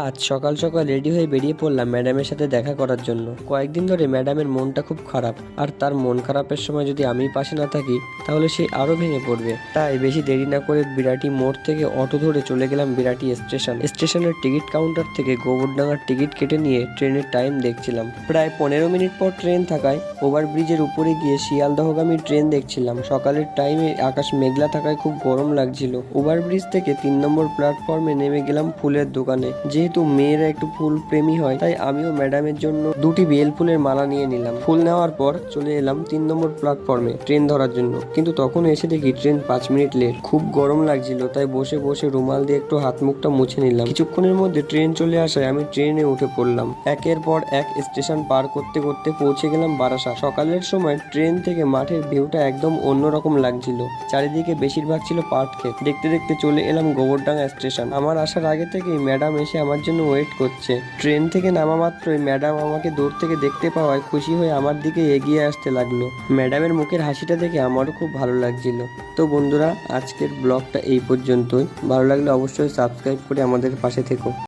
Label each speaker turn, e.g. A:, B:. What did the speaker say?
A: আজ সকাল সকাল রেডি হয়ে বেরিয়ে পড়লাম ম্যাডামের সাথে দেখা করার জন্য। কয়েকদিন ধরে ম্যাডামের মনটা খুব খারাপ, আর তার মন খারাপের সময় যদি আমি পাশে না থাকি তাহলে সে আরো ভেঙে পড়বে। তাই বেশি দেরি না করে বিরাটি মোড় থেকে অটো ধরে চলে গেলাম বিরাটি স্টেশনের টিকিট কাউন্টার থেকে গোবরডাঙ্গার টিকিট কেটে নিয়ে ট্রেনের টাইম দেখছিলাম। প্রায় 15 মিনিট পর ট্রেন থাকায় ওভারব্রিজের উপরে গিয়ে শিয়ালদহগামী ট্রেন দেখছিলাম। সকালের টাইমে আকাশ মেঘলা থাকায় খুব গরম লাগছিল। ওভারব্রিজ থেকে 3 নম্বর প্ল্যাটফর্মে নেমে গেলাম ফুলের দোকানে। যেহেতু মেয়েরা একটু ফুল প্রেমী হয়, তাই আমিও ম্যাডামের জন্য দুটি বেল ফুলের মালা নিয়ে নিলাম। ফুল নেওয়ার পর চলে এলাম 3 নম্বর প্ল্যাটফর্মে ট্রেন ধরার জন্য, কিন্তু তখন এসে দেখি ট্রেন 5 মিনিট লেট। খুব গরম লাগছিল, তাই বসে বসে রুমাল দিয়ে একটু হাত মুখটা মুছে নিলাম। কিছুক্ষণের মধ্যে ট্রেন চলে আসায় আমি ট্রেনে উঠে পড়লাম। একের পর এক স্টেশন পার করতে করতে পৌঁছে গেলাম বারাসাত। সকালের সময় ট্রেন থেকে মাঠের ভিউটা একদম অন্যরকম লাগছিল। চারিদিকে বেশিরভাগ ছিল পাট ক্ষেত। দেখতে দেখতে চলে এলাম গোবরডাঙ্গা স্টেশন। আমার আসার আগে থেকেই ম্যাডাম এসে আমার জন্য ওয়েট করছে। ট্রেন থেকে নামা মাত্রই ম্যাডাম আমাকে দূর থেকে দেখতে পাওয়ায় খুশি হয়ে আমার দিকে এগিয়ে আসতে লাগলো। ম্যাডামের মুখের হাসিটা দেখে আমারও খুব ভালো লাগছিল। তো বন্ধুরা, আজকের ব্লগটা এই পর্যন্তই। ভালো লাগলে অবশ্যই সাবস্ক্রাইব করে আমাদের পাশে থেকো।